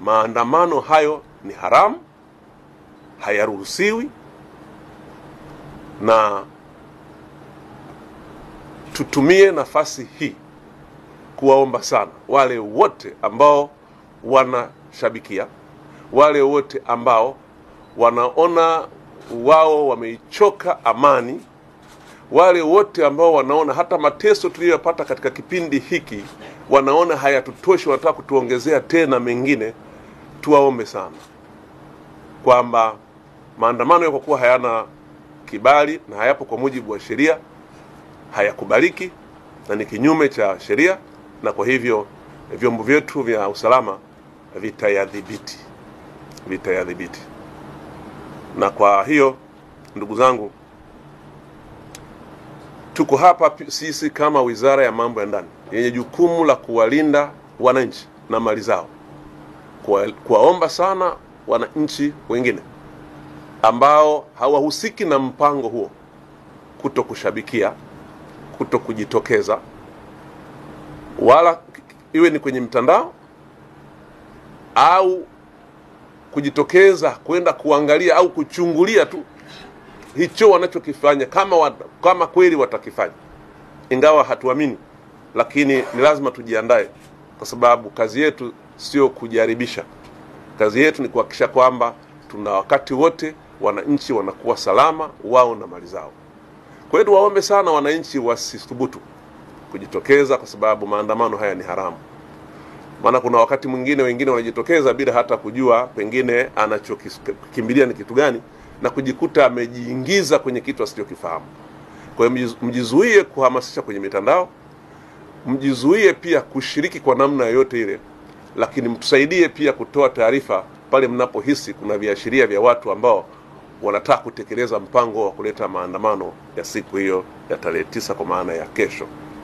maandamano hayo ni haramu, hayaruhusiwi, na tutumie nafasi hii kuwaomba sana wale wote ambao wanashabikia, wale wote ambao wanaona wao wameichoka amani, wale wote ambao wanaona hata mateso tuliyopata katika kipindi hiki wanaona hayatutoshi, wanataka kutuongezea tena mengine, tuwaombe sana kwamba maandamano kwa kuwa hayana kibali na hayapo kwa mujibu wa sheria, hayakubaliki na ni kinyume cha sheria, na kwa hivyo vyombo vyetu vya usalama vitayadhibiti. Na kwa hiyo ndugu zangu, tuko hapa sisi kama Wizara ya Mambo ya Ndani yenye jukumu la kuwalinda wananchi na mali zao, kuwaomba sana wananchi wengine ambao hawahusiki na mpango huo kutokushabikia, kutokujitokeza, wala iwe ni kwenye mtandao au kujitokeza kwenda kuangalia au kuchungulia tu hicho wanachokifanya, kama kweli watakifanya, ingawa hatuamini, lakini ni lazima tujiandae, kwa sababu kazi yetu sio kujaribisha. Kazi yetu ni kuhakikisha kwamba tuna wakati wote wananchi wanakuwa salama wao na mali zao. Kwa hiyo tuwaombe sana wananchi wasithubutu kujitokeza, kwa sababu maandamano haya ni haramu. Maana kuna wakati mwingine wengine wanajitokeza bila hata kujua pengine anachokimbilia ni kitu gani, na kujikuta amejiingiza kwenye kitu asichokifahamu. Kwa hiyo mjizuie kuhamasisha kwenye mitandao, mjizuie pia kushiriki kwa namna yoyote ile, lakini mtusaidie pia kutoa taarifa pale mnapohisi kuna viashiria vya watu ambao wanataka kutekeleza mpango wa kuleta maandamano ya siku hiyo ya tarehe 9 kwa maana ya kesho.